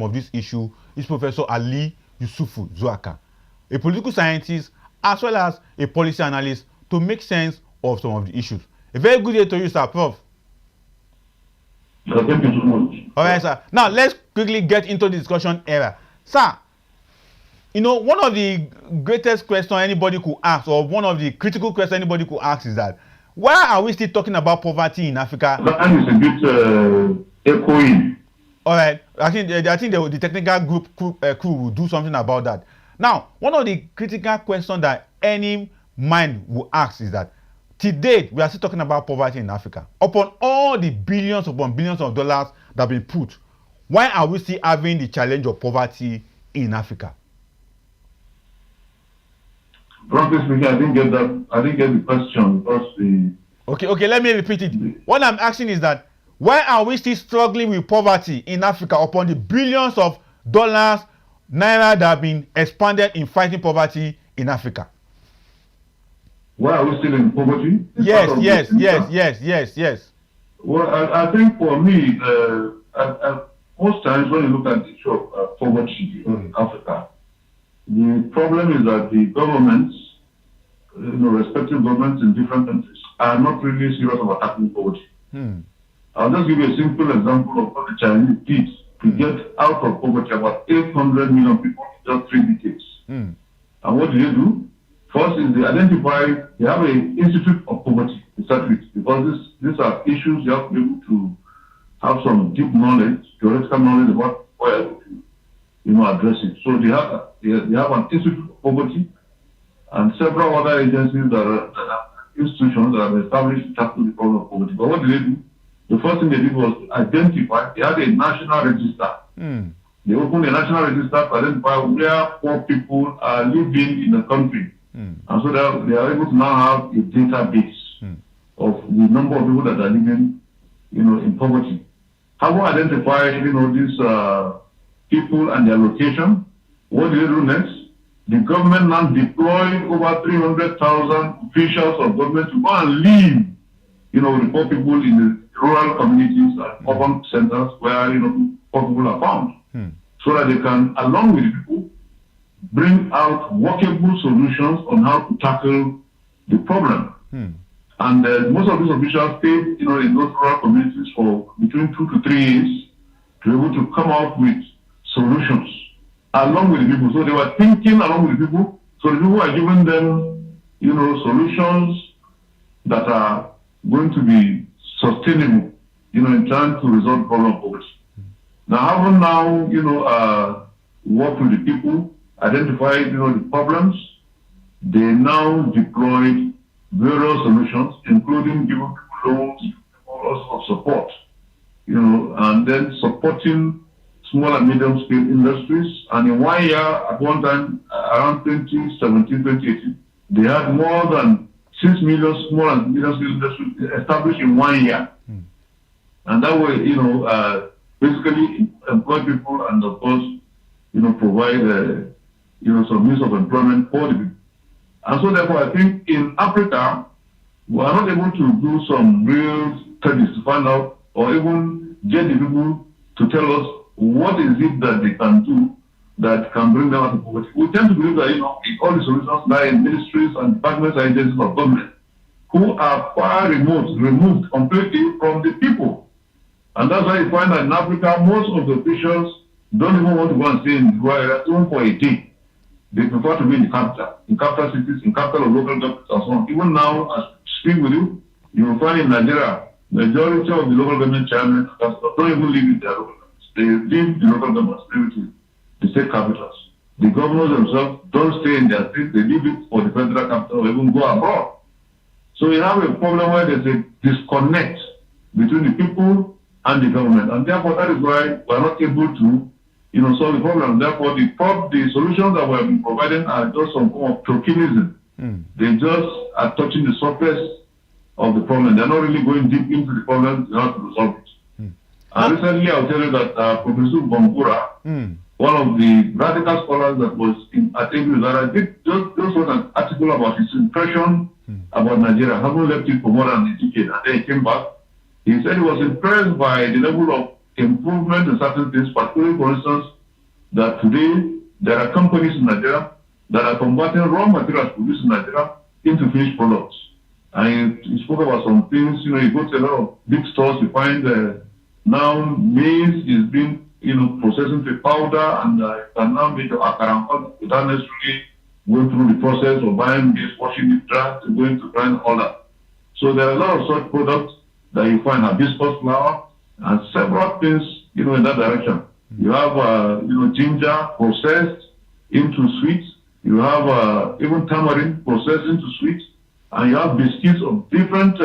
of this issue is Professor Ali Yusufu Zoaka, a political scientist as well as a policy analyst, to make sense of some of the issues. A very good day to you, sir, Prof. Thank you so much. All right, sir. Now, let's quickly get into the discussion area. Sir, you know, one of the greatest questions anybody could ask, or one of the critical questions anybody could ask, is that why are we still talking about poverty in Africa? That is a bit echoing. All right, I think the technical crew will do something about that. Now, one of the critical questions that any mind will ask is that, to date, we are still talking about poverty in Africa. Upon all the billions upon billions of dollars that have been put, why are we still having the challenge of poverty in Africa? Frankly speaking, I didn't get that. I didn't get the question because the. Okay, let me repeat it. What I'm asking is that, why are we still struggling with poverty in Africa upon the billions of dollars, naira that have been expanded in fighting poverty in Africa? Why are we still in poverty? Yes. Well, I think for me, most times when you look at the issue of poverty in Africa, the problem is that the governments, respective governments in different countries, are not really serious about tackling poverty. I'll just give you a simple example of what the Chinese did to get out of poverty, about 800 million people in just 3 decades. And what do they do? First is they have an institute of poverty to start with, because these are issues you have to be able to have some deep knowledge, theoretical knowledge about where to address it. So they have an institute of poverty and several other agencies that are institutions that are established to tackle the problem of poverty. But what did they do? The first thing they did was identify. They had a national register. They opened a national register to identify where poor people are living in the country. And so they are able to now have a database of the number of people that are living, in poverty. Having identified, these people and their location, what do they do next? The government now deployed over 300,000 officials of government to go and live, with the poor people in the rural communities and urban centers where, poor people are found. So that they can, along with the people, bring out workable solutions on how to tackle the problem. And most of these officials stayed, in those rural communities for between 2 to 3 years to be able to come out with solutions along with the people. So they were thinking along with the people. So the people are giving them, solutions that are going to be sustainable, in trying to resolve the problem of poverty. Now, having worked with the people, identified, the problems, they now deployed various solutions, including giving people loans, also support, and then supporting small and medium scale industries. And in 1 year, at one time, around 2017, 2018, they had more than 6 million small and medium scale industries established in 1 year. And that way, basically employ people and, of course, provide, some means of employment for the people. And so, therefore, I think in Africa, we are not able to do some real studies to find out, or even get the people to tell us what is it that they can do that can bring them out of poverty. We tend to believe that, all the solutions lie in ministries and departments and agencies of government who are far removed completely from the people. And that's why you find that in Africa, most of the officials don't even want to go and stay in the rural areas, even for a day. They prefer to be in capital cities, in capital of local governments and so on. Even now, as I speak with you, you will find in Nigeria, majority of the local government chairmen don't even live in their local governments. They leave the local governments, leave it to the state capitals. The governors themselves don't stay in their states, they leave it for the federal capital or even go abroad. So you have a problem where there's a disconnect between the people and the government. And therefore, that is why we're not able to solve the problem. Therefore, the solutions that we have been providing are just some form of tokenism. They just are touching the surface of the problem. They're not really going deep into the problem in order to resolve it. And recently, I'll tell you that Professor Bambura, one of the radical scholars that was at ABU, did just wrote an article about his impression about Nigeria, having left it for more than a decade. And then he came back. He said he was impressed by the level of improvement in certain things, particularly, for instance, that today there are companies in Nigeria that are converting raw materials produced in Nigeria into finished products. And you spoke about some things, you go to a lot of big stores, you find now maize is being, processing to powder, and can now make akara without necessarily going through the process of buying maize, washing it dry, going to grind all that. So there are a lot of such products that you find hibiscus flour and several things, in that direction. You have, ginger processed into sweets. You have even tamarind processed into sweets. And you have biscuits of different,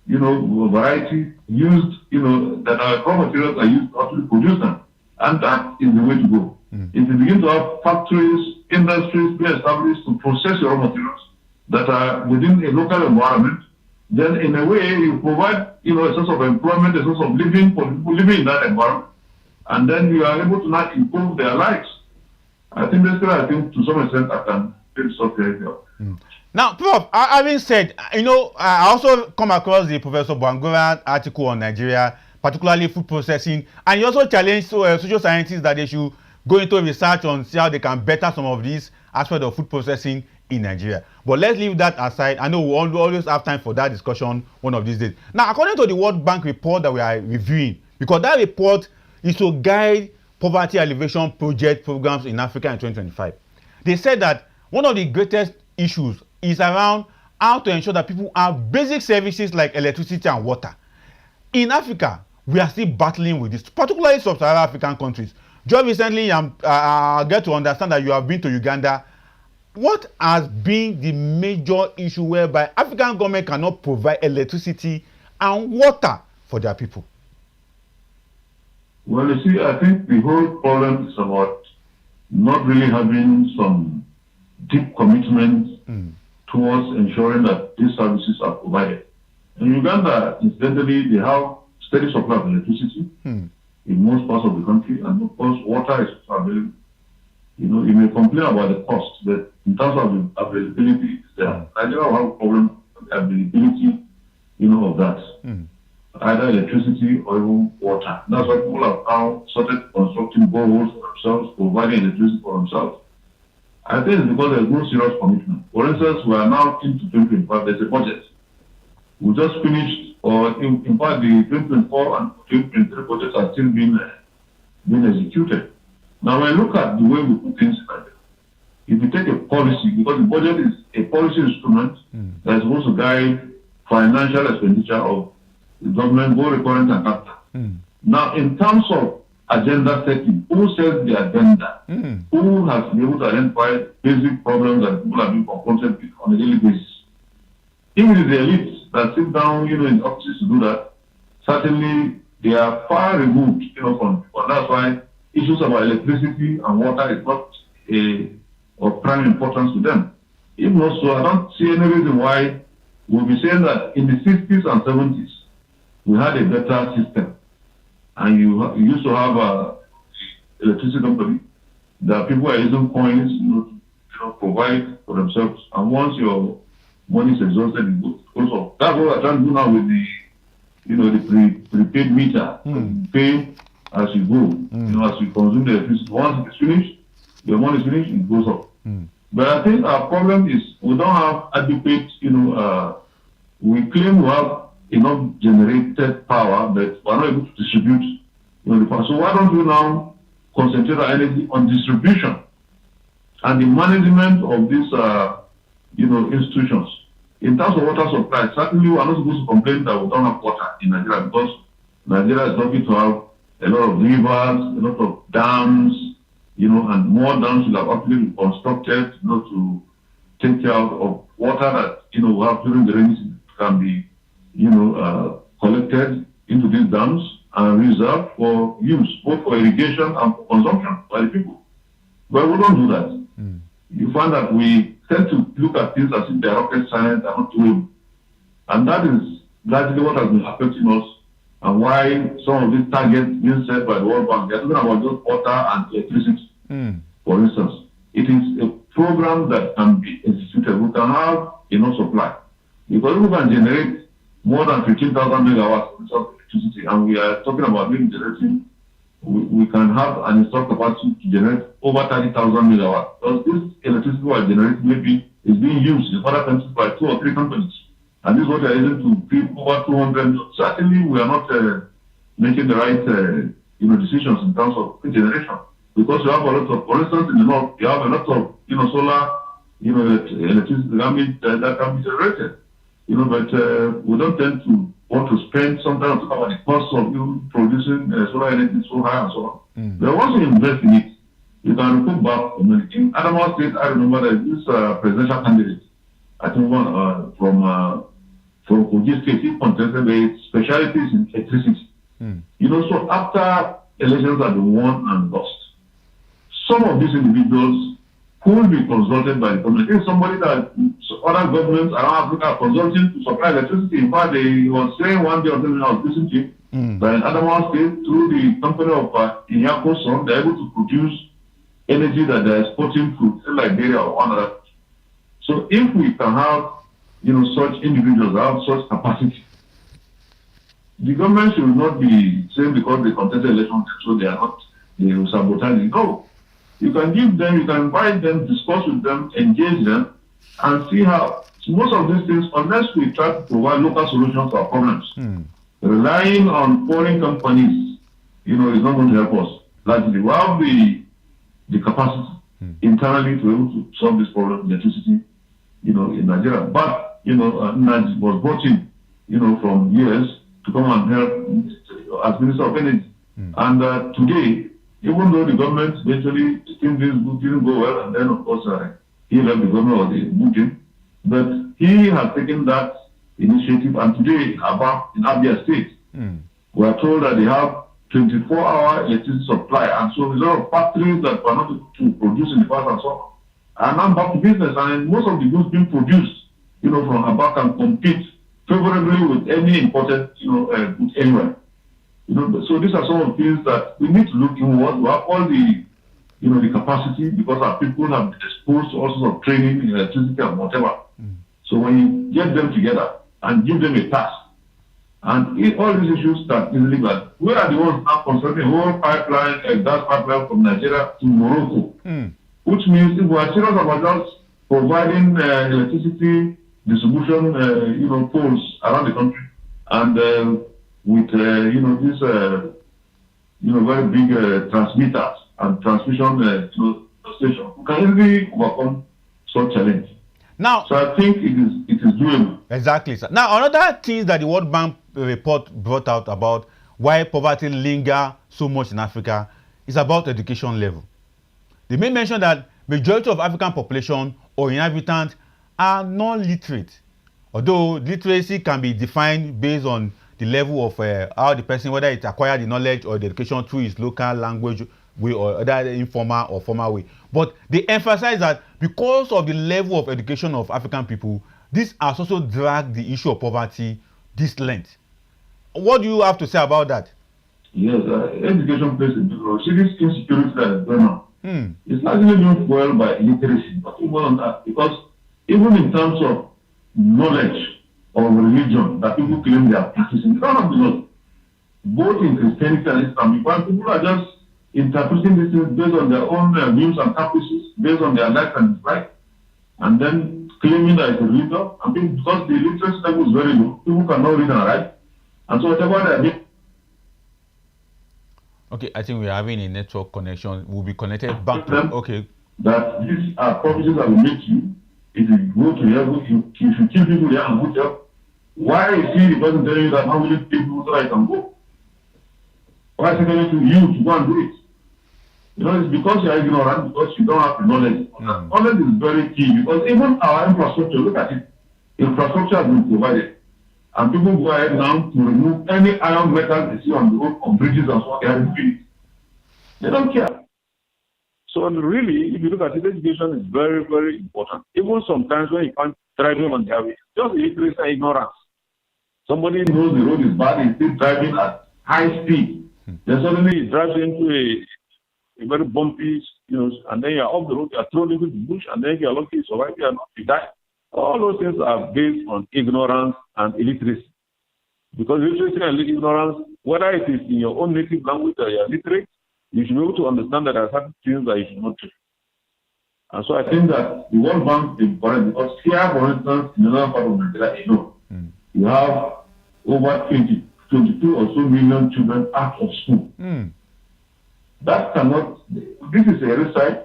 variety used, that are raw materials are used to actually produce them. And that is the way to go. If you begin to have factories, industries being established to process your raw materials that are within a local environment, then in a way you provide, a source of employment, a source of living for people living in that environment. And then you are able to not improve their lives. I think to some extent I can take such the idea. Now, Prof, having said, I also come across the Professor Bwangura article on Nigeria, particularly food processing, and he also challenged social scientists that they should go into research on see how they can better some of these aspects of food processing in Nigeria. But let's leave that aside. I know we always have time for that discussion one of these days. Now, according to the World Bank report that we are reviewing, because that report is to guide poverty alleviation project programs in Africa in 2025, they said that one of the greatest issues is around how to ensure that people have basic services like electricity and water. In Africa, we are still battling with this, particularly sub-Saharan African countries. Just recently, I get to understand that you have been to Uganda. What has been the major issue whereby African government cannot provide electricity and water for their people? Well, you see, I think the whole problem is about not really having some deep commitment towards ensuring that these services are provided. In Uganda, incidentally, they have steady supply of electricity in most parts of the country, and of course, water is available. You may complain about the cost, but in terms of the availability, Nigeria will have a problem with the availability, of that. Either electricity or even water. That's why people have now started constructing boreholes for themselves, providing electricity for themselves. I think it's because there's no serious commitment. For instance, we are now into 2025, there's a budget. We just finished, or in fact, the 2024 and 2023 budgets are still being executed. Now, when you look at the way we put things like that, if you take a policy, because the budget is a policy instrument that is supposed to guide financial expenditure of the government, both recurrent and capital. Now, in terms of agenda setting, who sets the agenda? Who has been able to identify basic problems that people have been confronted with on a daily basis? Even the elites that sit down, in offices to do that, certainly they are far removed, from people. That's why issues about electricity and water is not of prime importance to them. Even also, I don't see any reason why we'll be saying that in the 60s and 70s, we had a better system. And you used to have a electricity company that people are using coins, to provide for themselves. And once your money is exhausted, it goes off. That's what we're trying to do now with the, the prepaid meter. You pay as you go, as you consume the electricity. Once it's finished, your money is finished, it goes off. But I think our problem is we don't have adequate, we claim we have enough generated power, but we're not able to distribute the power. So why don't we now concentrate our energy on distribution and the management of these, institutions? In terms of water supply, certainly we are not supposed to complain that we don't have water in Nigeria, because Nigeria is lucky to have a lot of rivers, a lot of dams, and more dams will have actually been constructed, to take care of water that, we have during the rainy season can be collected into these dams and reserved for use, both for irrigation and for consumption by the people. But we don't do that. You find that we tend to look at things as if they're rocket science and not doable. And that is largely what has been affecting us, and why some of these targets being set by the World Bank, they're talking about just water and electricity. For instance, it is a program that can be executed. We can have enough supply. Because we can generate more than 15,000 megawatts of electricity, and we are talking about maybe generating, we can have an installed capacity to generate over 30,000 megawatts. Because this electricity we are generating maybe is being used in other countries by 2 or 3 companies. And this is what they are able to give over 200. Certainly, we are not making the right decisions in terms of generation. Because you have a lot of, for instance, in the north, you have a lot of solar electricity that can be generated. But we don't tend to want to spend sometimes about the cost of producing solar energy so high and so on. But once you invest in it, you can put back community. In Adamawa State, I remember that this presidential candidate, I think one from Kogi State, he contested the specialties in electricity. So after elections have been won and lost, some of these individuals could be consulted by the government. If somebody that other governments around Africa are consulting to supply electricity, in fact, they were saying one day of them, I was listening to him, that in Adamawa State, through the company of Inhabitants, they're able to produce energy that they're exporting to Liberia or another. So if we can have, such individuals have such capacity, the government should not be saying because they contested elections, so they will sabotage it. No. You can give them, you can invite them, discuss with them, engage them, and see how. So most of these things, unless we try to provide local solutions to our problems, relying on foreign companies, is not going to help us. Largely, we have the capacity internally to be able to solve this problem, electricity, in Nigeria. But, Nigeria was brought in, from US to come and help as Minister of Energy. And today, even though the government eventually didn't go well, and then of course he left the government or they moved him, but he has taken that initiative, and today in Abia State, we are told that they have 24-hour electricity supply, and so a lot of factories that were not able to produce in the past and so on are now back to business, and most of the goods being produced, from Aba can compete favorably with any imported, goods anywhere. So these are some of the things that we need to look inward. We have all the, the capacity because our people have been exposed to all sorts of training in electricity and whatever. So when you get them together and give them a task, and if all these issues start easily, but we are the ones now constructing a whole pipeline, a gas pipeline from Nigeria to Morocco, which means if we are serious about just providing electricity distribution, poles around the country, and with these very big transmitters and transmission stations, we can easily overcome such challenge. Now, so I think it is doable. Exactly, sir. Now, another thing that the World Bank report brought out about why poverty lingers so much in Africa is about education level. They may mention that majority of African population or inhabitants are non-literate, although literacy can be defined based on the level of how the person, whether it acquired the knowledge or the education through his local language way or other informal or formal way. But they emphasize that because of the level of education of African people, this has also dragged the issue of poverty this length. What do you have to say about that? Yes, education plays a big role. See, this insecurity that is going on, it's largely being fueled by illiteracy, but more on that, because even in terms of knowledge of religion that people claim they are practicing, they don't have the knowledge. Both in Christianity and Islam, because people are just interpreting these things based on their own views and caprices, based on their likes and dislikes, and then claiming that it's a religion. I mean, because the literacy level is very low, people cannot read and write, and so whatever they are doing. Okay, I think we are having a network connection. We'll be connected back to okay. That these are promises that will make you, if you go to heaven, if you kill people there and go there, why is he the person telling you that how will you kill people so that I can go? Why is he telling you to go and do it? It's because you are ignorant, because you don't have the knowledge. Knowledge is very key, because even our infrastructure, look at it, infrastructure has been provided. And people go ahead now to remove any iron metal they see on the road, on bridges and so on, they are removing it. They don't care. So really, if you look at it, education is very, very important. Even sometimes when you can't drive on the highway, just illiteracy and ignorance. Somebody knows the road is bad, he's still driving at high speed. Then suddenly he drives into a very bumpy, and then you're off the road, you're thrown into the bush, and then you're lucky to survive, you're not, you die. All those things are based on ignorance and illiteracy. Because literacy and ignorance, whether it is in your own native language or you're literate, you should be able to understand that there are certain things that you should not do. And so I think that the World Bank is important because here, for instance, in another part of Nigeria, you have over 22 or so million children out of school. That cannot, this is a recipe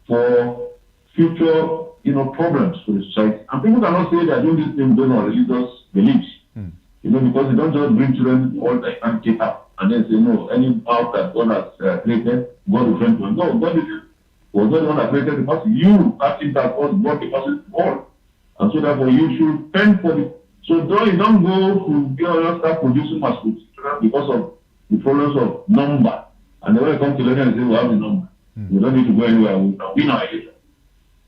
for future, problems for the society. And people cannot say they are doing this thing based on religious beliefs. Because they don't just bring children all the time get up and then say, no, any power that God has created, God will friend to them. No, God was not the one that created the person. You actually that God brought the person to all. And so therefore you should fend for it. So you don't go to start producing mass children because of the problems of number. And then when it comes to learning, they say, we have the number. We don't need to go anywhere. We can win our education.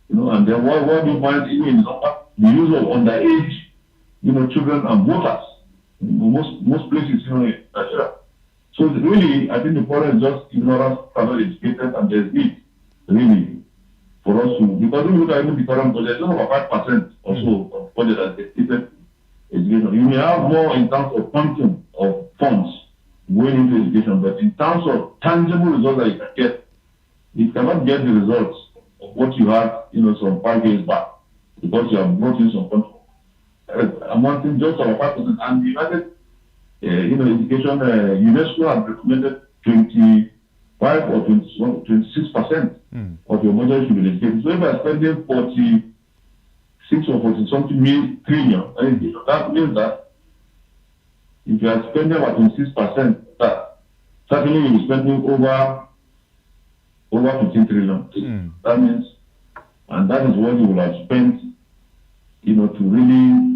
And then what do you find even in the number? The use of underage, children and voters. Most places, in Nigeria. So really, I think the problem is just ignorance, private educated, and there's need, really, for us to, because if you look at even the current budget, it's only about 5% or so of budget that's dedicated to education. You may have more in terms of quantum of funds going into education, but in terms of tangible results that you can get, you cannot get the results of what you had, some 5 years back, because you have brought in some quantum. Amounting just about 5%, and the United, education, UNESCO has recommended 25 or 26% of your budget should be dedicated. So if you are spending 46 or 40 something trillion, that means that if you are spending about 26%, that certainly you will be spending over 15 trillion. That means, and that is what you will have spent, to really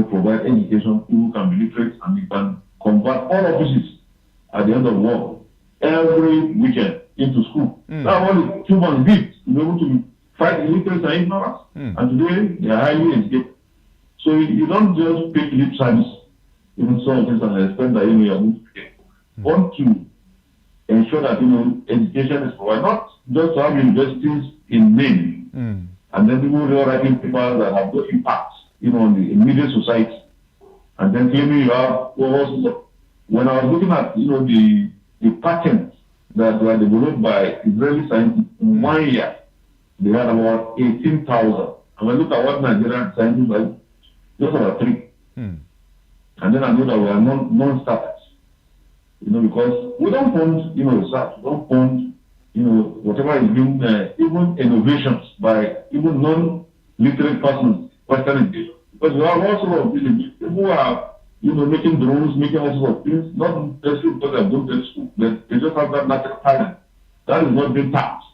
provide education, people can be literate, and you can convert all offices at the end of work every weekend into school. That's what the humans did to be able to fight illiteracy and ignorance. And today they are highly educated. So you don't just pay lip service, even some things, and expect that you are going to get. Want to ensure that education is provided, not just to have universities in name, and then people who are writing papers that have no impact, on the immediate society, and then claiming you have. When I was looking at the patents that were developed by Israeli scientists in 1 year, they had about 18,000. And when I look at what Nigerian scientists like, just about 3. And then I know that we are non-starters, because we don't fund, research, we don't fund, whatever is being, even innovations by even non-literate persons, Western education. Because we have all sorts of people who are, making drones, making all sorts of things, not necessarily because they have done that school, but they just have that natural talent. That is not being tapped.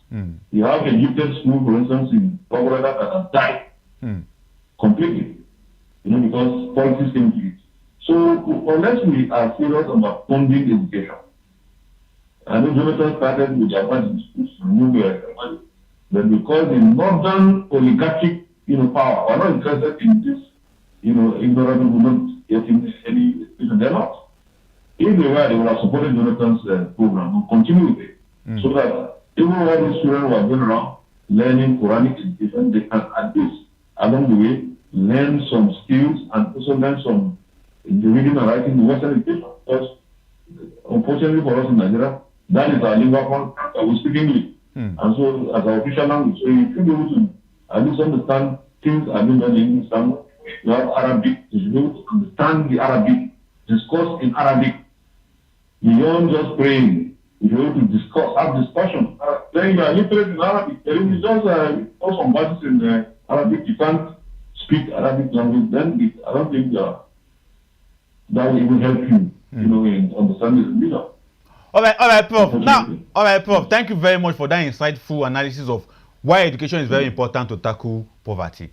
You have a gifted school, for instance, in Florida that has died completely, because politics came to it. So unless we are serious about funding education, I know Jonathan started with Japan schools, but because the northern oligarchic, power are not interested in this, ignorant people not getting any education. They're not. If they were, they would have supported Jonathan's program and continue with it, so that even while these children were going around learning Quranic education, they can at least along the way learn some skills and also learn some reading and writing in Western education. Because unfortunately for us in Nigeria, that is our lingua franca. We speak English, and so as our official language. So you should be able to at least understand things are being done in English language. You have Arabic, you should be able to understand the Arabic, discuss in Arabic. Beyond just praying, you should be able to discuss, have discussion. Then you are literate in Arabic. There is just some verses in Arabic. You can't speak Arabic language. Then I don't think that will even help you, in understanding the religion. All right, Prof. Prof. Thank you very much for that insightful analysis of why education is very important to tackle poverty.